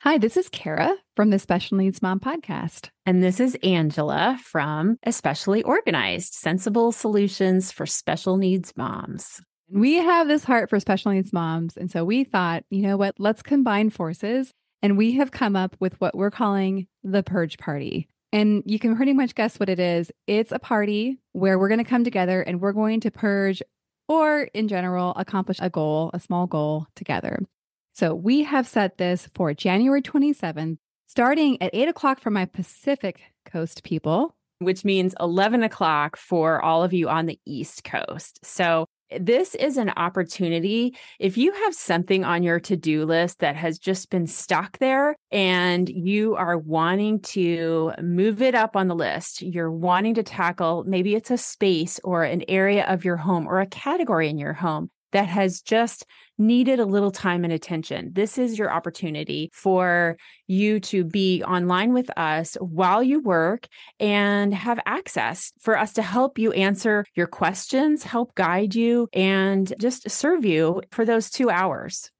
Hi, this is Kara from the Special Needs Mom podcast. And this is Angela from Especially Organized, Sensible Solutions for Special Needs Moms. We have this heart for special needs moms. And so we thought, you know what, let's combine forces. And we have come up with what we're calling the Purge Party. And you can pretty much guess what it is. It's a party where we're going to come together and we're going to purge, or in general, accomplish a goal, a small goal together. So we have set this for January 27th, starting at 8 o'clock for my Pacific Coast people. Which means 11 o'clock for all of you on the East Coast. So this is an opportunity. If you have something on your to-do list that has just been stuck there and you are wanting to move it up on the list, you're wanting to tackle, maybe it's a space or an area of your home or a category in your home that has just needed a little time and attention. This is your opportunity for you to be online with us while you work and have access for us to help you answer your questions, help guide you, and just serve you for those 2 hours.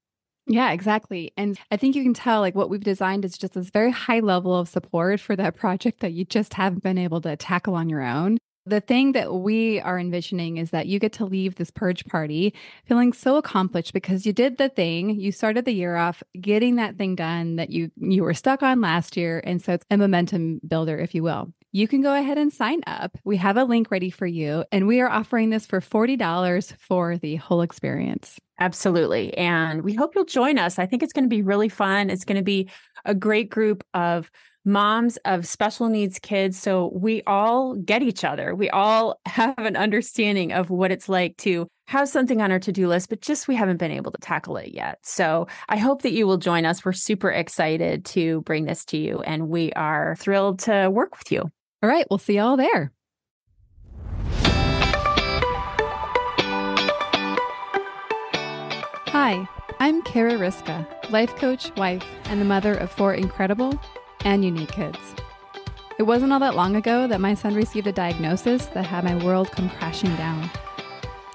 Yeah, exactly. And I think you can tell like what we've designed is just this very high level of support for that project that you just haven't been able to tackle on your own. The thing that we are envisioning is that you get to leave this purge party feeling so accomplished because you did the thing. You started the year off getting that thing done that you were stuck on last year. And so it's a momentum builder, if you will. You can go ahead and sign up. We have a link ready for you. And we are offering this for $40 for the whole experience. Absolutely. And we hope you'll join us. I think it's going to be really fun. It's going to be a great group of moms of special needs kids. So we all get each other. We all have an understanding of what it's like to have something on our to-do list, but just we haven't been able to tackle it yet. So I hope that you will join us. We're super excited to bring this to you, and we are thrilled to work with you. All right. We'll see you all there. Hi, I'm Kara Riska, life coach, wife, and the mother of 4 incredible and unique kids. It wasn't all that long ago that my son received a diagnosis that had my world come crashing down.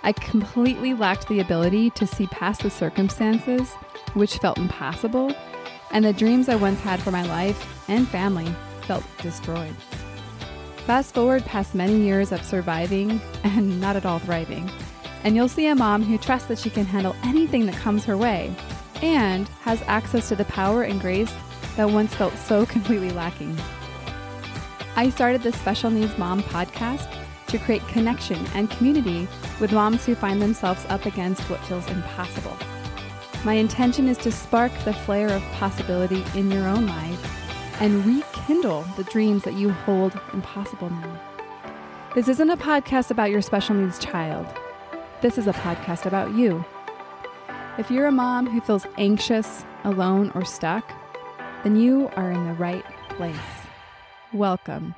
I completely lacked the ability to see past the circumstances, which felt impossible, and the dreams I once had for my life and family felt destroyed. Fast forward past many years of surviving and not at all thriving, and you'll see a mom who trusts that she can handle anything that comes her way and has access to the power and grace that once felt so completely lacking. I started the Special Needs Mom podcast to create connection and community with moms who find themselves up against what feels impossible. My intention is to spark the flare of possibility in your own life and rekindle the dreams that you hold impossible now. This isn't a podcast about your special needs child. This is a podcast about you. If you're a mom who feels anxious, alone, or stuck, then you are in the right place. Welcome.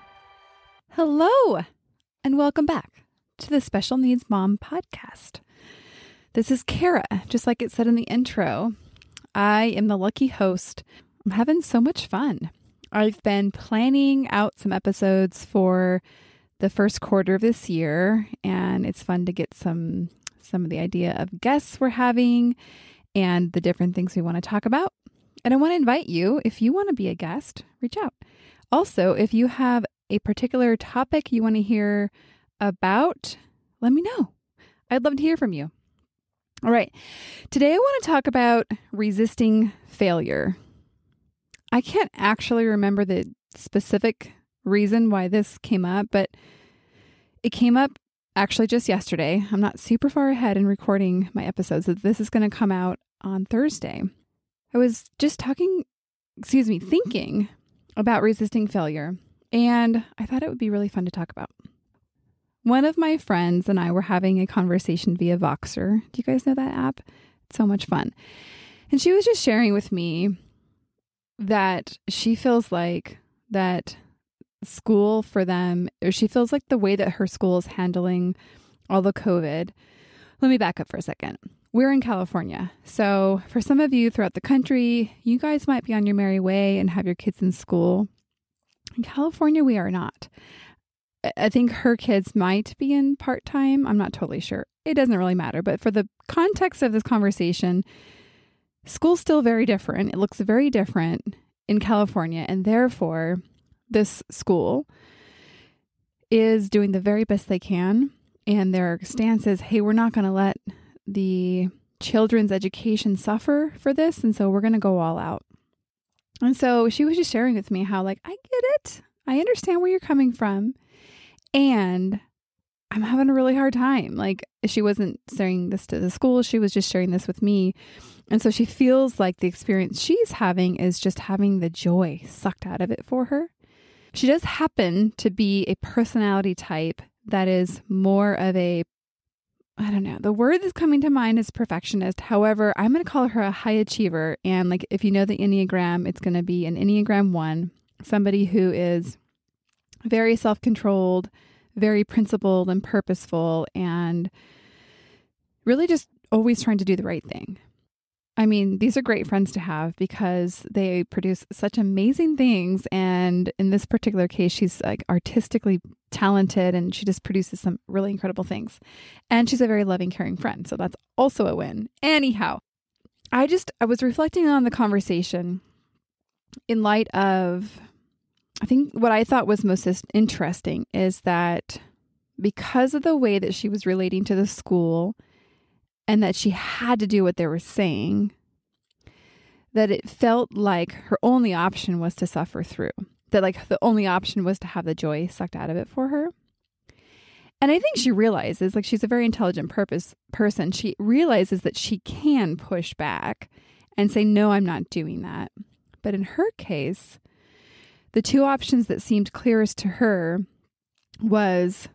Hello, and welcome back to the Special Needs Mom podcast. This is Kara, just like it said in the intro. I am the lucky host. I'm having so much fun. I've been planning out some episodes for the first quarter of this year, and it's fun to get some of the idea of guests we're having and the different things we want to talk about. And I want to invite you, if you want to be a guest, reach out. Also, if you have a particular topic you want to hear about, let me know. I'd love to hear from you. All right. Today, I want to talk about resisting failure. I can't actually remember the specific reason why this came up, but it came up actually just yesterday. I'm not super far ahead in recording my episodes. This is going to come out on Thursday. I was just thinking about resisting failure, and I thought it would be really fun to talk about. One of my friends and I were having a conversation via Voxer. Do you guys know that app? It's so much fun. And she was just sharing with me that she feels like that school for them, or she feels like the way that her school is handling all the COVID. Let me back up for a second. We're in California. So for some of you throughout the country, you guys might be on your merry way and have your kids in school. In California, we are not. I think her kids might be in part-time. I'm not totally sure. It doesn't really matter. But for the context of this conversation, school's still very different. It looks very different. in California, and therefore this school is doing the very best they can. And their stance is, hey, we're not going to let the children's education suffer for this. And so we're going to go all out. And so she was just sharing with me how, like, I get it. I understand where you're coming from. And I'm having a really hard time. Like, she wasn't sharing this to the school. She was just sharing this with me. And so she feels like the experience she's having is just having the joy sucked out of it for her. She does happen to be a personality type that is more of a, I don't know, the word that's coming to mind is perfectionist. However, I'm going to call her a high achiever. And like, if you know the Enneagram, it's going to be an Enneagram 1, somebody who is very self-controlled, very principled and purposeful, and really just always trying to do the right thing. I mean, these are great friends to have because they produce such amazing things. And in this particular case, she's like artistically talented and she just produces some really incredible things. And she's a very loving, caring friend. So that's also a win. Anyhow, I was reflecting on the conversation in light of, I think what I thought was most interesting is that because of the way that she was relating to the school and that she had to do what they were saying, that it felt like her only option was to suffer through. That like the only option was to have the joy sucked out of it for her. And I think she realizes, like, she's a very intelligent person. She realizes that she can push back and say, no, I'm not doing that. But in her case, the two options that seemed clearest to her was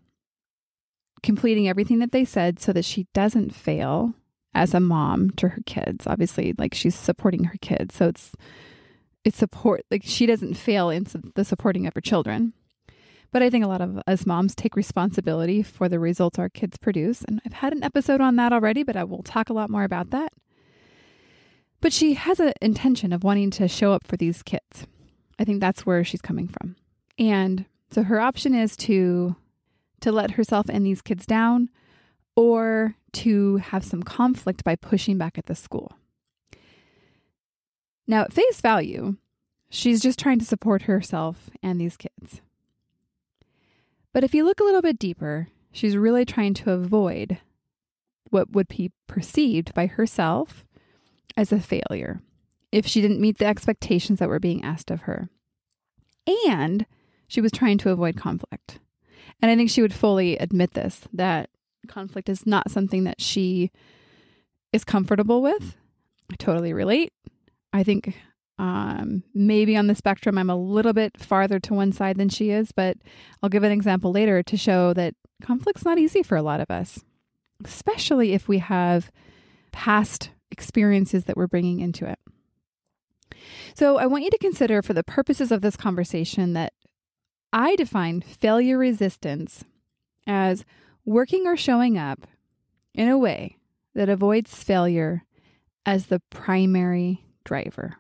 completing everything that they said so that she doesn't fail as a mom to her kids. Obviously, like, she's supporting her kids. So it's support, like, she doesn't fail in the supporting of her children. But I think a lot of us moms take responsibility for the results our kids produce. And I've had an episode on that already, but I will talk a lot more about that. But she has an intention of wanting to show up for these kids. I think that's where she's coming from. And so her option is to let herself and these kids down, or to have some conflict by pushing back at the school. Now, at face value, she's just trying to support herself and these kids. But if you look a little bit deeper, she's really trying to avoid what would be perceived by herself as a failure if she didn't meet the expectations that were being asked of her. And she was trying to avoid conflict. And I think she would fully admit this, that conflict is not something that she is comfortable with. I totally relate. I think maybe on the spectrum, I'm a little bit farther to one side than she is, but I'll give an example later to show that conflict's not easy for a lot of us, especially if we have past experiences that we're bringing into it. So I want you to consider, for the purposes of this conversation, that I define failure resistance as working or showing up in a way that avoids failure as the primary driver.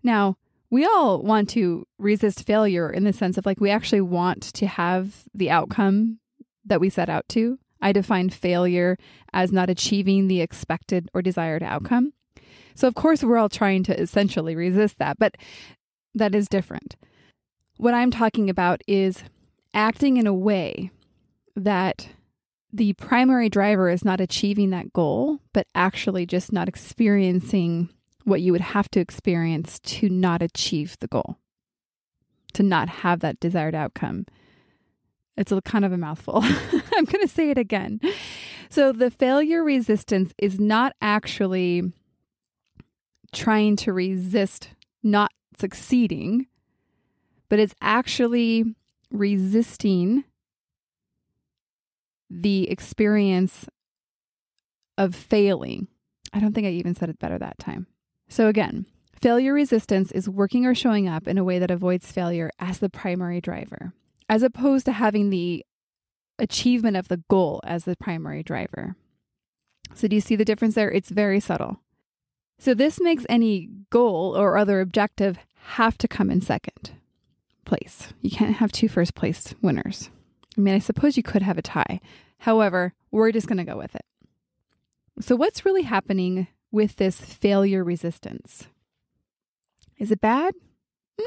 Now, we all want to resist failure in the sense of, like, we actually want to have the outcome that we set out to. I define failure as not achieving the expected or desired outcome. So of course, we're all trying to essentially resist that, but that is different. What I'm talking about is acting in a way that the primary driver is not achieving that goal, but actually just not experiencing what you would have to experience to not achieve the goal, to not have that desired outcome. It's a kind of a mouthful. I'm going to say it again. So the failure resistance is not actually trying to resist not succeeding, but it's actually resisting the experience of failing. I don't think I even said it better that time. So again, failure resistance is working or showing up in a way that avoids failure as the primary driver, as opposed to having the achievement of the goal as the primary driver. So do you see the difference there? It's very subtle. So this makes any goal or other objective have to come in second place. You can't have two first place winners. I mean, I suppose you could have a tie. However, we're just going to go with it. So what's really happening with this failure resistance Is it bad?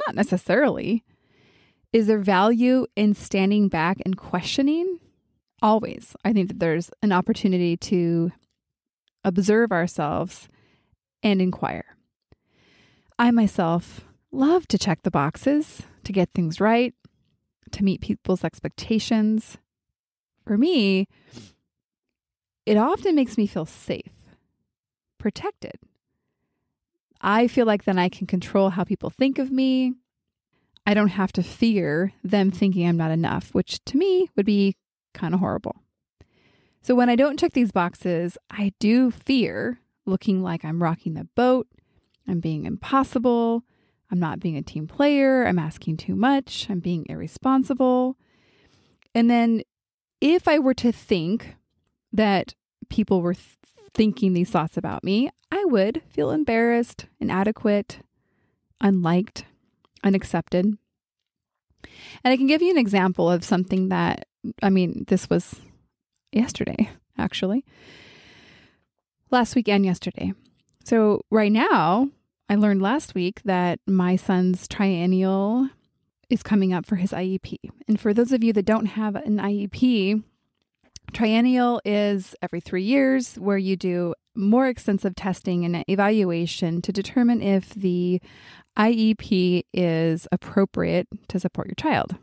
Not necessarily. Is there value in standing back and questioning? Always. I think that there's an opportunity to observe ourselves and inquire. I myself love to check the boxes, to get things right, to meet people's expectations. For me, it often makes me feel safe, protected. I feel like then I can control how people think of me. I don't have to fear them thinking I'm not enough, which to me would be kind of horrible. So when I don't check these boxes, I do fear looking like I'm rocking the boat, I'm being impossible, I'm not being a team player, I'm asking too much, I'm being irresponsible. And then if I were to think that people were thinking these thoughts about me, I would feel embarrassed, inadequate, unliked, unaccepted. And I can give you an example of something that, this was yesterday, actually. Last week and yesterday. So right now, I learned last week that my son's triennial is coming up for his IEP. And for those of you that don't have an IEP, triennial is every 3 years where you do more extensive testing and evaluation to determine if the IEP is appropriate to support your child.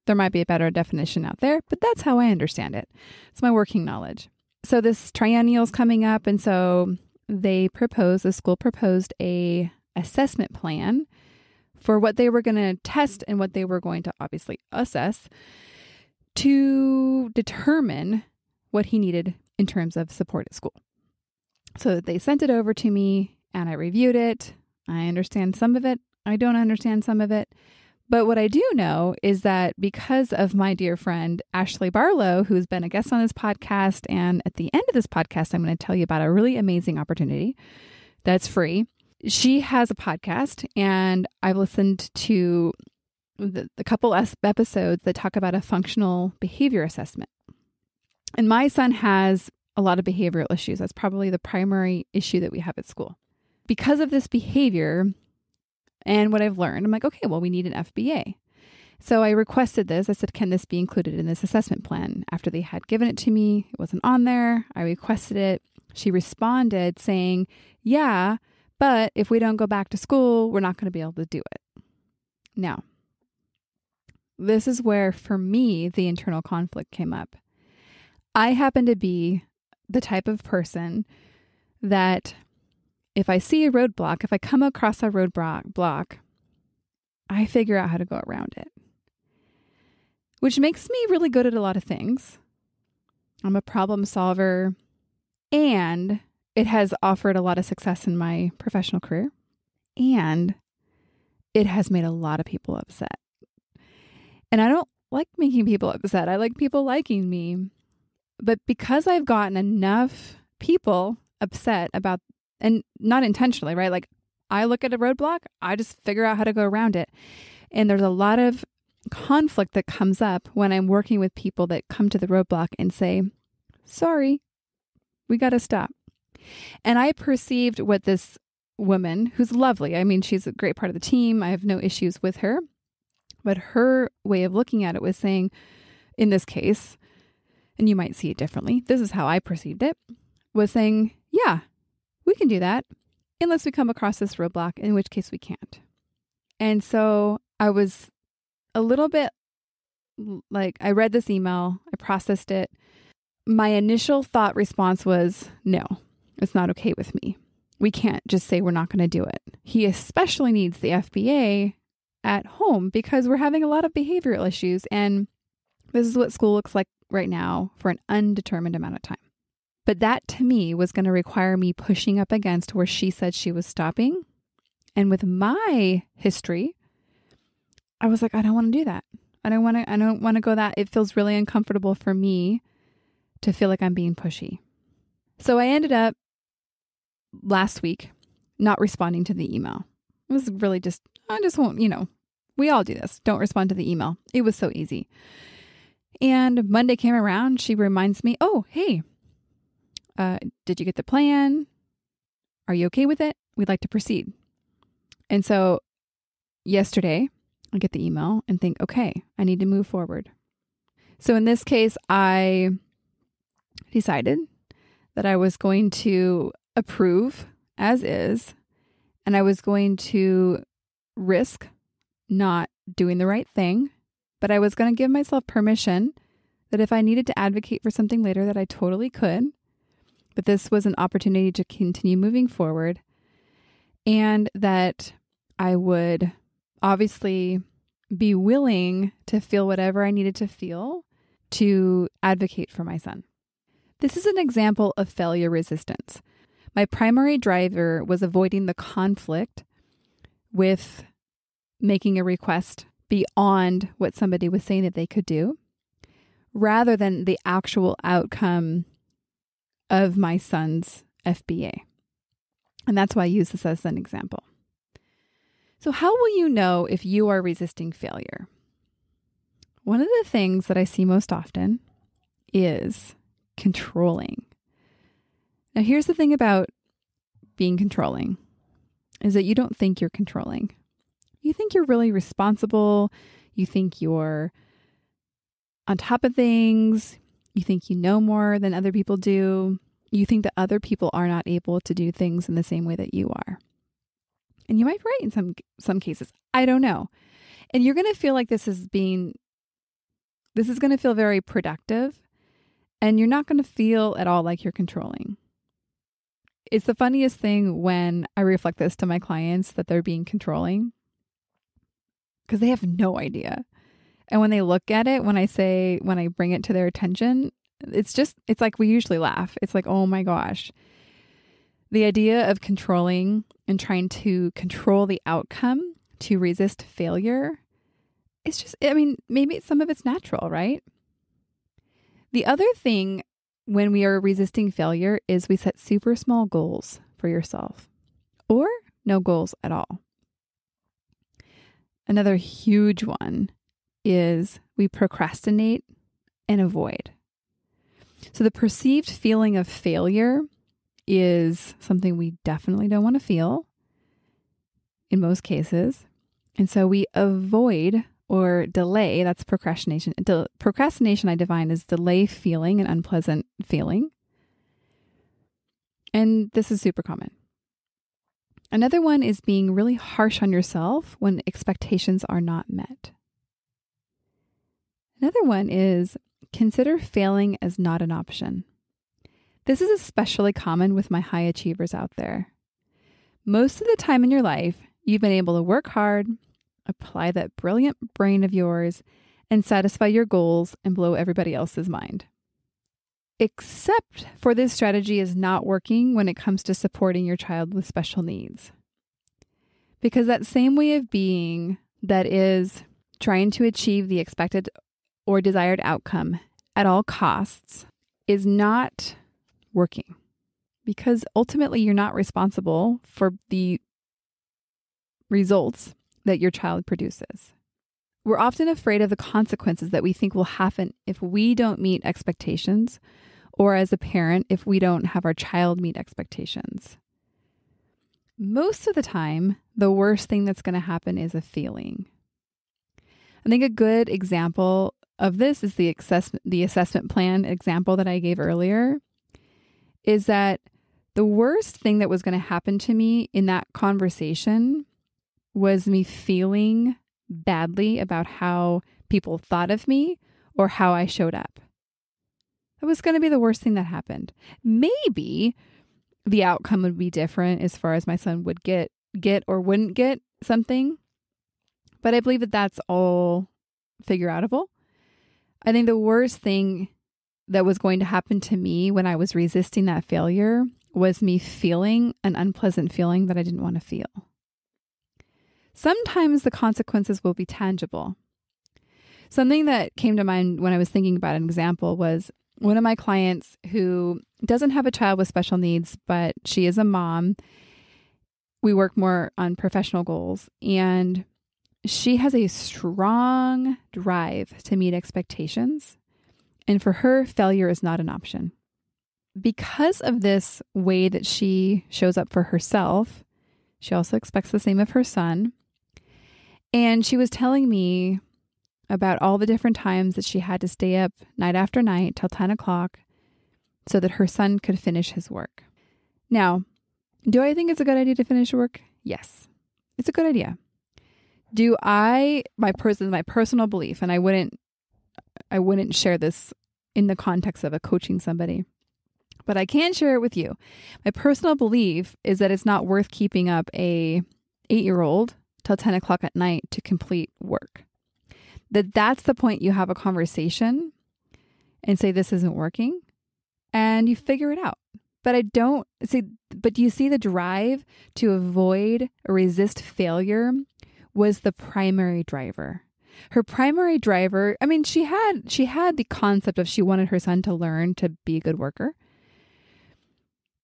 There might be a better definition out there, but that's how I understand it. It's my working knowledge. So this triennial is coming up, and so the school proposed a assessment plan for what they were going to test and what they were going to obviously assess to determine what he needed in terms of support at school. So they sent it over to me and I reviewed it. I understand some of it. I don't understand some of it. But what I do know is that because of my dear friend, Ashley Barlow, who's been a guest on this podcast, and at the end of this podcast, I'm going to tell you about a really amazing opportunity that's free. She has a podcast, and I've listened to the couple episodes that talk about a functional behavior assessment. And my son has a lot of behavioral issues. That's probably the primary issue that we have at school. Because of this behavior and what I've learned, I'm like, okay, well, we need an FBA. So I requested this. I said, can this be included in this assessment plan? After they had given it to me, it wasn't on there. I requested it. She responded saying, yeah, but if we don't go back to school, we're not going to be able to do it. Now, this is where, for me, the internal conflict came up. I happen to be the type of person that if I see a roadblock, if I come across a roadblock, I figure out how to go around it, which makes me really good at a lot of things. I'm a problem solver, and it has offered a lot of success in my professional career, and it has made a lot of people upset. And I don't like making people upset. I like people liking me. But because I've gotten enough people upset about, and not intentionally, right? Like I look at a roadblock, I just figure out how to go around it. And there's a lot of conflict that comes up when I'm working with people that come to the roadblock and say, sorry, we got to stop. And I perceived what this woman, who's lovely, she's a great part of the team. I have no issues with her. But her way of looking at it was saying, in this case, and you might see it differently, this is how I perceived it, was saying, yeah, we can do that unless we come across this roadblock, in which case we can't. And so I was a little bit like, I read this email, I processed it. My initial thought response was, no, it's not okay with me. We can't just say we're not going to do it. He especially needs the FBA at home because we're having a lot of behavioral issues. And this is what school looks like right now for an undetermined amount of time. But that to me was going to require me pushing up against where she said she was stopping. And with my history, I was like, I don't want to do that. I don't want to go that. It feels really uncomfortable for me to feel like I'm being pushy. So I ended up last week not responding to the email. It was really just, I just won't, we all do this. Don't respond to the email. It was so easy. And Monday came around. She reminds me, oh, hey, did you get the plan? Are you okay with it? We'd like to proceed. And so yesterday, I get the email and think, okay, I need to move forward. So in this case, I decided that I was going to approve as is, and I was going to risk not doing the right thing, but I was going to give myself permission that if I needed to advocate for something later, that I totally could, but this was an opportunity to continue moving forward, and that I would obviously be willing to feel whatever I needed to feel to advocate for my son. This is an example of failure resistance. My primary driver was avoiding the conflict with making a request beyond what somebody was saying that they could do, rather than the actual outcome of my son's FBA. And that's why I use this as an example. So how will you know if you are resisting failure? One of the things that I see most often is controlling. Now, here's the thing about being controlling, is that you don't think you're controlling. You think you're really responsible. You think you're on top of things. You think you know more than other people do. You think that other people are not able to do things in the same way that you are. And you might be right in some cases. I don't know. And you're going to feel like this is going to feel very productive, and you're not going to feel at all like you're controlling. It's the funniest thing when I reflect this to my clients that they're being controlling, because they have no idea. And when they look at it, when I bring it to their attention, it's like we usually laugh. It's like, oh my gosh. The idea of controlling and trying to control the outcome to resist failure, maybe some of it's natural, right? The other thing when we are resisting failure is we set super small goals for yourself, or no goals at all. Another huge one is we procrastinate and avoid. So the perceived feeling of failure is something we definitely don't want to feel in most cases. And so we avoid or delay, that's procrastination. Procrastination I define as delay feeling an unpleasant feeling. And this is super common. Another one is being really harsh on yourself when expectations are not met. Another one is consider failing as not an option. This is especially common with my high achievers out there. Most of the time in your life, you've been able to work hard, apply that brilliant brain of yours, and satisfy your goals and blow everybody else's mind. Except for this strategy is not working when it comes to supporting your child with special needs. Because that same way of being that is trying to achieve the expected or desired outcome at all costs is not working, because ultimately you're not responsible for the results that your child produces. We're often afraid of the consequences that we think will happen if we don't meet expectations, or as a parent, if we don't have our child meet expectations. Most of the time, the worst thing that's going to happen is a feeling. I think a good example of this is the assessment plan example that I gave earlier, is that the worst thing that was going to happen to me in that conversation was me feeling badly about how people thought of me or how I showed up. That was going to be the worst thing that happened. Maybe the outcome would be different as far as my son would get or wouldn't get something, but I believe that that's all figure outable. I think the worst thing that was going to happen to me when I was resisting that failure was me feeling an unpleasant feeling that I didn't want to feel. Sometimes the consequences will be tangible. Something that came to mind when I was thinking about an example was one of my clients who doesn't have a child with special needs, but she is a mom. We work more on professional goals, and she has a strong drive to meet expectations. And for her, failure is not an option. Because of this way that she shows up for herself, She also expects the same of her son. And she was telling me about all the different times that she had to stay up night after night till 10 o'clock so that her son could finish his work. Now, do I think it's a good idea to finish work? Yes, it's a good idea. My personal belief, and I wouldn't share this in the context of a coaching somebody, but I can share it with you. My personal belief is that it's not worth keeping up a 8-year-old till 10 o'clock at night to complete work. That's the point you have a conversation and say, this isn't working, and you figure it out. But do you see the drive to avoid or resist failure was the primary driver. Her primary driver, I mean, she had the concept of she wanted her son to learn to be a good worker.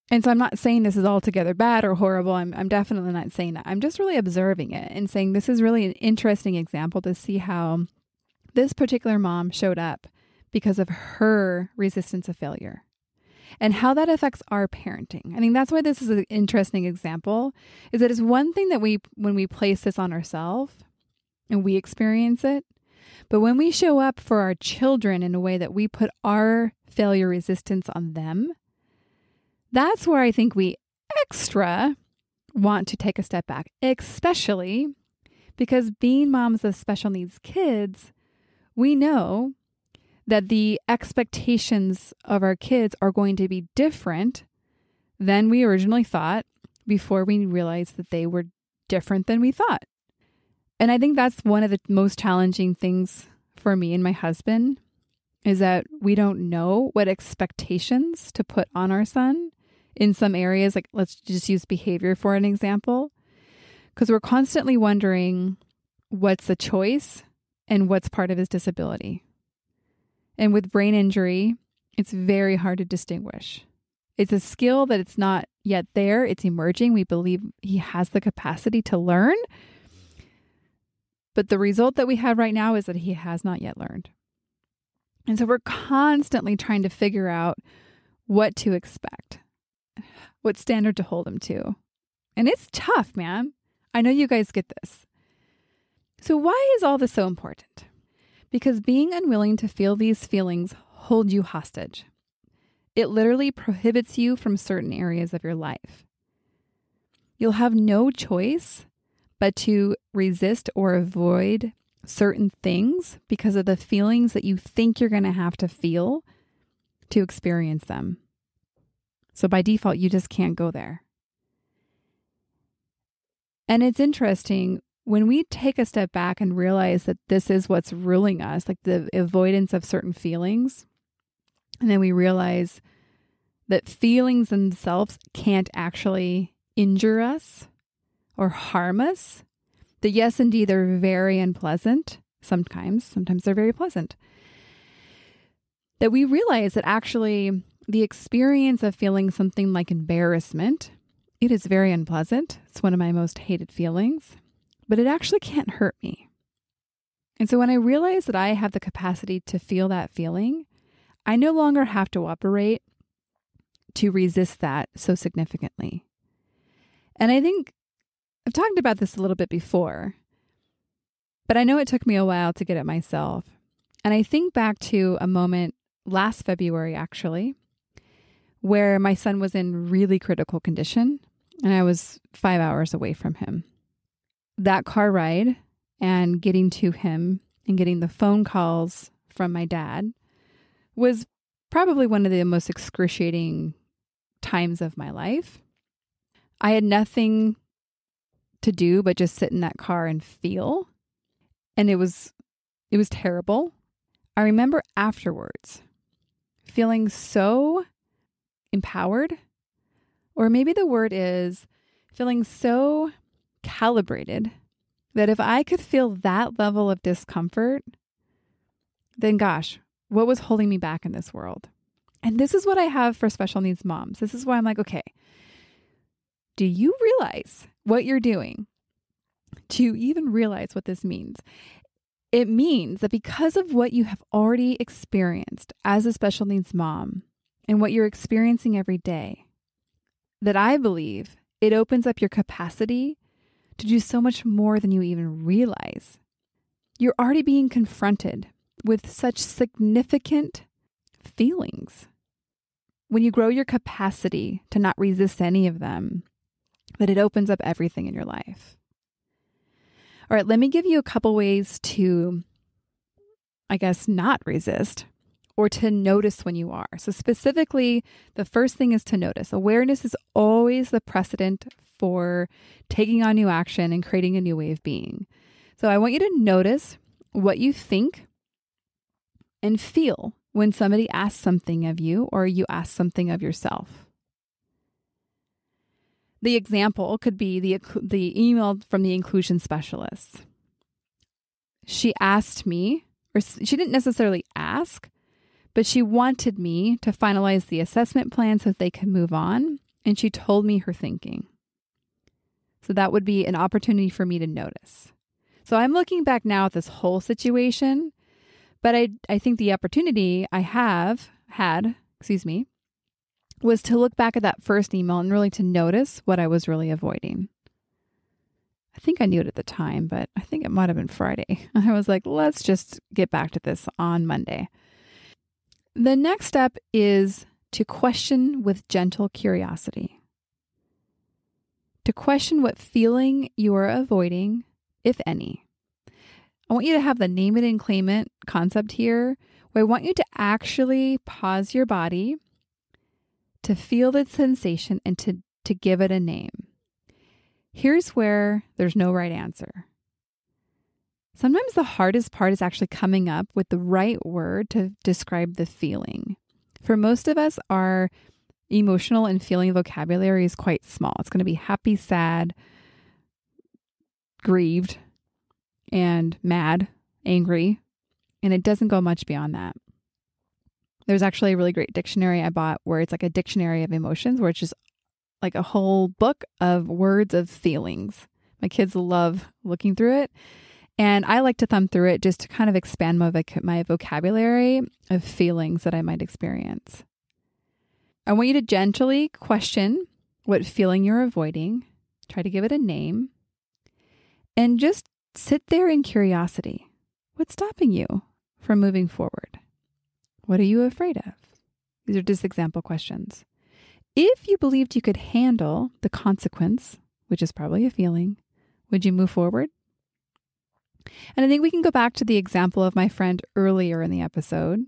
And so I'm not saying this is altogether bad or horrible. I'm definitely not saying that. I'm just really observing it and saying this is really an interesting example to see how this particular mom showed up because of her resistance of failure and how that affects our parenting. I think that's why this is an interesting example, is that it's one thing that when we place this on ourselves and we experience it, but when we show up for our children in a way that we put our failure resistance on them, that's where I think we extra want to take a step back, especially because being moms of special needs kids, we know that the expectations of our kids are going to be different than we originally thought before we realized that they were different than we thought. And I think that's one of the most challenging things for me and my husband is that we don't know what expectations to put on our son in some areas. Like, let's just use behavior for an example, because we're constantly wondering what's a choice and what's part of his disability. And with brain injury, it's very hard to distinguish. It's a skill that it's not yet there. It's emerging. We believe he has the capacity to learn. But the result that we have right now is that he has not yet learned. And so we're constantly trying to figure out what to expect, what standard to hold him to. And it's tough, man. I know you guys get this. So why is all this so important? Because being unwilling to feel these feelings hold you hostage. It literally prohibits you from certain areas of your life. You'll have no choice but to resist or avoid certain things because of the feelings that you think you're going to have to feel to experience them. So by default, you just can't go there. And it's interesting when we take a step back and realize that this is what's ruling us, like the avoidance of certain feelings. And then we realize that feelings themselves can't actually injure us or harm us. That yes, indeed, they're very unpleasant. Sometimes they're very pleasant. That we realize that actually the experience of feeling something like embarrassment, it is very unpleasant. It's one of my most hated feelings, but it actually can't hurt me. And so when I realize that I have the capacity to feel that feeling, I no longer have to operate to resist that so significantly. And I think I've talked about this a little bit before, but I know it took me a while to get it myself. And I think back to a moment last February, actually, where my son was in really critical condition and I was 5 hours away from him. That car ride and getting to him and getting the phone calls from my dad was probably one of the most excruciating times of my life. I had nothing to do but just sit in that car and feel. And it was terrible. I remember afterwards feeling so empowered, or maybe the word is feeling so calibrated that if I could feel that level of discomfort, then gosh, what was holding me back in this world? And this is what I have for special needs moms. This is why I'm like, okay, do you realize what you're doing? Do you even realize what this means? It means that because of what you have already experienced as a special needs mom and what you're experiencing every day, that I believe it opens up your capacity to do so much more than you even realize. You're already being confronted with such significant feelings. When you grow your capacity to not resist any of them, that it opens up everything in your life. All right, let me give you a couple ways to, not resist or to notice when you are. So specifically, the first thing is to notice. Awareness is always the precedent for taking on new action and creating a new way of being. So I want you to notice what you think and feel when somebody asks something of you or you ask something of yourself. The example could be the email from the inclusion specialist. She asked me, or she didn't necessarily ask, but she wanted me to finalize the assessment plan so that they could move on. And she told me her thinking. So that would be an opportunity for me to notice. So I'm looking back now at this whole situation, but I think the opportunity I had, was to look back at that first email and really to notice what I was really avoiding. I think I knew it at the time, but I think it might have been Friday. I was like, let's just get back to this on Monday. The next step is to question with gentle curiosity. To question what feeling you are avoiding, if any. I want you to have the name it and claim it concept here, where I want you to actually pause your body to feel the sensation and to give it a name. Here's where there's no right answer. Sometimes the hardest part is actually coming up with the right word to describe the feeling. For most of us, our emotional and feeling vocabulary is quite small. It's going to be happy, sad, grieved, and mad, angry, and it doesn't go much beyond that. There's actually a really great dictionary I bought where it's like a dictionary of emotions, where it's just like a whole book of words of feelings. My kids love looking through it. And I like to thumb through it just to kind of expand my vocabulary of feelings that I might experience. I want you to gently question what feeling you're avoiding. Try to give it a name. And just sit there in curiosity. What's stopping you from moving forward? What are you afraid of? These are just example questions. If you believed you could handle the consequence, which is probably a feeling, would you move forward? And I think we can go back to the example of my friend earlier in the episode.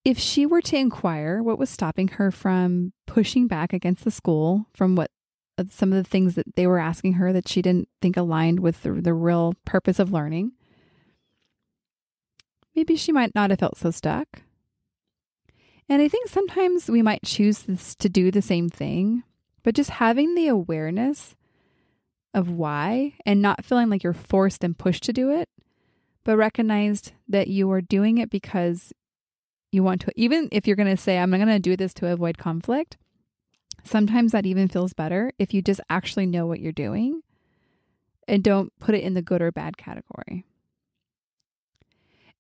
If she were to inquire what was stopping her from pushing back against the school from what some of the things that they were asking her that she didn't think aligned with the real purpose of learning, maybe she might not have felt so stuck. And I think sometimes we might choose to do the same thing, but just having the awareness of why and not feeling like you're forced and pushed to do it, but recognized that you are doing it because you want to. Even if you're going to say, I'm going to do this to avoid conflict, sometimes that even feels better if you just actually know what you're doing and don't put it in the good or bad category.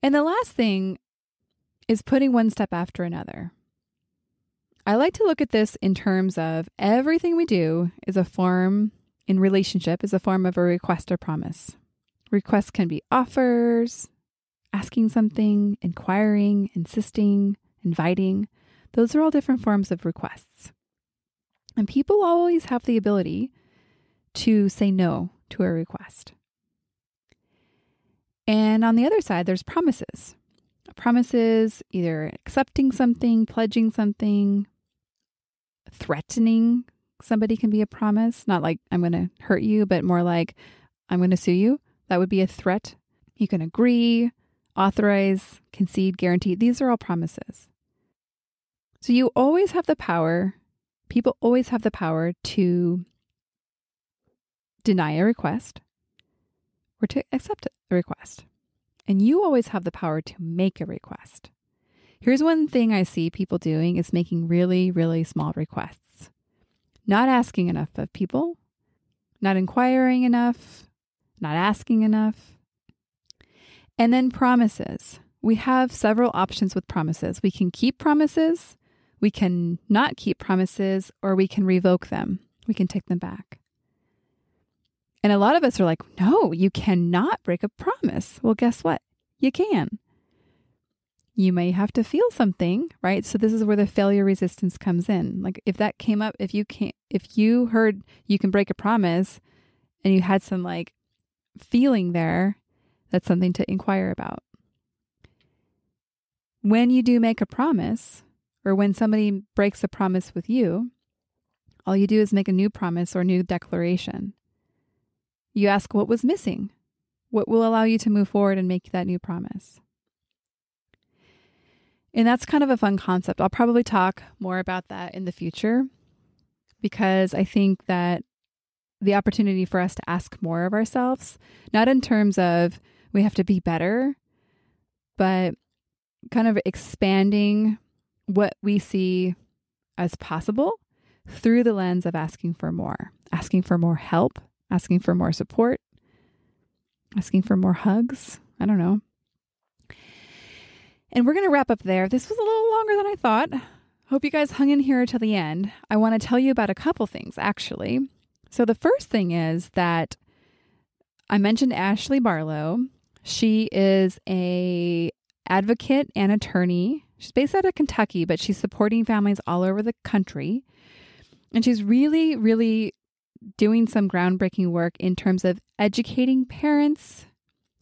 And the last thing is putting one step after another. I like to look at this in terms of everything we do is a form in relationship is a form of a request or promise. Requests can be offers, asking something, inquiring, insisting, inviting. Those are all different forms of requests. And people always have the ability to say no to a request. And on the other side, there's promises. Promises, either accepting something, pledging something, threatening somebody can be a promise. Not like I'm going to hurt you, but more like I'm going to sue you. That would be a threat. You can agree, authorize, concede, guarantee. These are all promises. So you always have the power, people always have the power to deny a request or to accept a request. And you always have the power to make a request. Here's one thing I see people doing is making really, really small requests. Not asking enough of people, not inquiring enough, not asking enough. And then promises. We have several options with promises. We can keep promises. We can not keep promises, or we can revoke them. We can take them back. And a lot of us are like, no, you cannot break a promise. Well, guess what? You can. You may have to feel something, right? So this is where the failure resistance comes in. Like if that came up, if you heard you can break a promise and you had some like feeling there, that's something to inquire about. When you do make a promise, or when somebody breaks a promise with you, all you do is make a new promise or new declaration. You ask what was missing, what will allow you to move forward and make that new promise. And that's kind of a fun concept. I'll probably talk more about that in the future, because I think that the opportunity for us to ask more of ourselves, not in terms of we have to be better, but kind of expanding what we see as possible through the lens of asking for more help, asking for more support, asking for more hugs. I don't know. And we're going to wrap up there. This was a little longer than I thought. Hope you guys hung in here till the end. I want to tell you about a couple things, actually. So the first thing is that I mentioned Ashley Barlow. She is a advocate and attorney. She's based out of Kentucky, but she's supporting families all over the country. And she's really, really doing some groundbreaking work in terms of educating parents,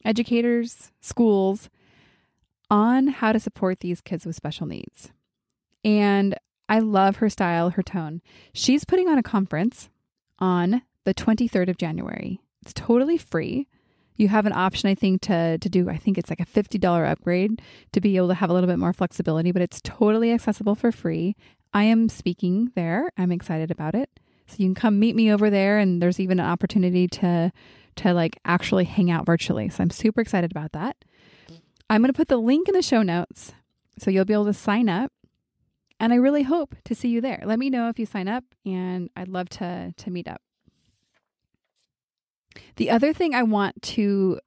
educators, schools on how to support these kids with special needs. And I love her style, her tone. She's putting on a conference on the 23rd of January. It's totally free. You have an option, I think, to do, I think it's like a $50 upgrade to be able to have a little bit more flexibility, but it's totally accessible for free. I am speaking there. I'm excited about it. So you can come meet me over there, and there's even an opportunity to like actually hang out virtually. So I'm super excited about that. I'm going to put the link in the show notes so you'll be able to sign up. And I really hope to see you there. Let me know if you sign up, and I'd love to meet up. The other thing I want to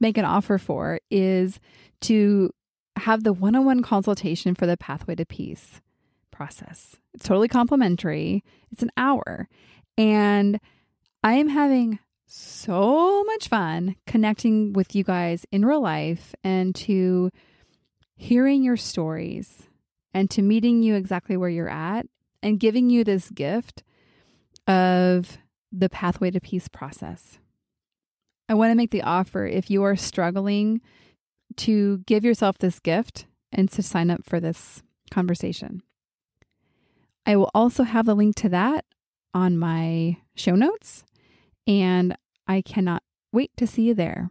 make an offer for is to have the one-on-one consultation for the Pathway to Peace process. It's totally complimentary. It's an hour. And I am having so much fun connecting with you guys in real life, and to hearing your stories, and to meeting you exactly where you're at, and giving you this gift of the Pathway to Peace process. I want to make the offer, if you are struggling, to give yourself this gift and to sign up for this conversation. I will also have the link to that on my show notes, and I cannot wait to see you there.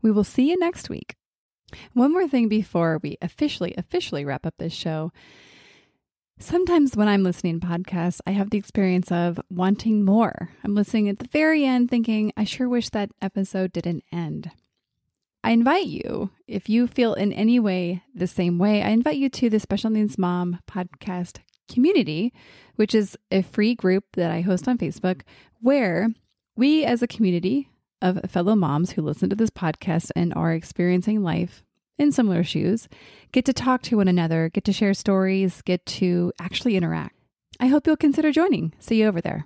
We will see you next week. One more thing before we officially wrap up this show. Sometimes when I'm listening to podcasts, I have the experience of wanting more. I'm listening at the very end thinking, I sure wish that episode didn't end. I invite you, if you feel in any way the same way, I invite you to the Special Needs Mom podcast community, which is a free group that I host on Facebook, where we as a community of fellow moms who listen to this podcast and are experiencing life in similar shoes get to talk to one another, get to share stories, get to actually interact. I hope you'll consider joining. See you over there.